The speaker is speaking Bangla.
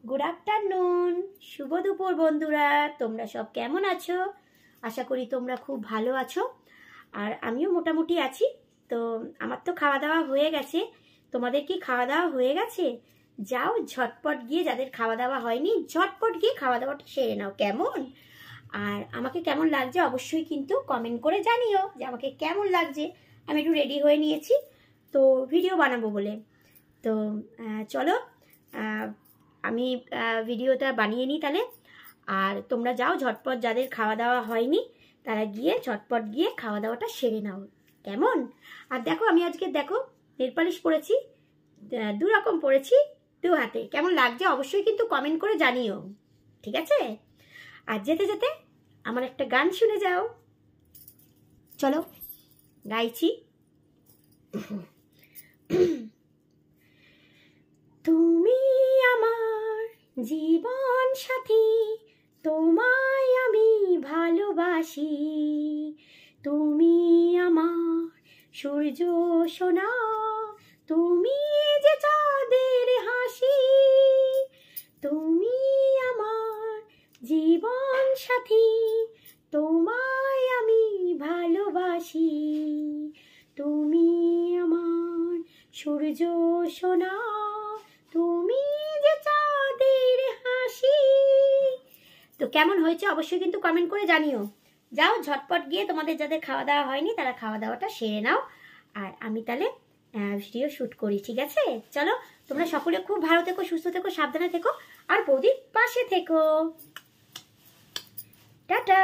গুড আফটারনুন, শুভ দুপুর বন্ধুরা। তোমরা সব কেমন আছো? আশা করি তোমরা খুব ভালো আছো, আর আমিও মোটামুটি আছি। তো আমার তো খাওয়া দাওয়া হয়ে গেছে। তোমাদের কি খাওয়া দাওয়া হয়ে গেছে? যাও ঝটপট গিয়ে, যাদের খাওয়া দাওয়া হয়নি ঝটপট গিয়ে খাওয়া দাওয়াটা সেরে নাও, কেমন? আর আমাকে কেমন লাগছে অবশ্যই কিন্তু কমেন্ট করে জানিও যে আমাকে কেমন লাগছে। আমি একটু রেডি হয়ে নিয়েছি তো ভিডিও বানাবো বলে। তো চলো আমি ভিডিওটা বানিয়ে নিই তাহলে। আর তোমরা যাও ঝটপট, যাদের খাওয়া দাওয়া হয়নি তারা গিয়ে ঝটপট গিয়ে খাওয়া দাওয়াটা সেরে নাও, কেমন? আর দেখো আমি আজকে দেখো নেল পালিশ পরেছি, দু রকম পরেছি, দু হাতে। কেমন লাগছে অবশ্যই কিন্তু কমেন্ট করে জানিও, ঠিক আছে? আর যেতে যেতে আমার একটা গান শুনে যাও, চলো গাইছি। তুমি আমার জীবন সাথী, তোমায় আমি ভালোবাসি। তুমি আমার সূর্য সোনা, তুমি যে চাঁদের হাসি। তুমি আমার জীবন সাথী, তোমায় আমি ভালোবাসি। তুমি আমার সূর্য সোনা, তুমি যে চাঁদের হাসি। তো কেমন হয়েছে অবশ্যই কিন্তু কমেন্ট করে জানিও। যাও ঝটপট গিয়ে তোমাদের যাদের খাওয়া দাওয়া হয়নি তারা খাওয়া দাওয়াটা সেরে নাও, আর আমি তাহলে ভিডিও শ্যুট করি, ঠিক আছে? চলো, তোমরা সকলে খুব ভালো থেকো, সুস্থ থেকো, সাবধানে থেকো, আর বৌদির পাশে থেকো। টাটা।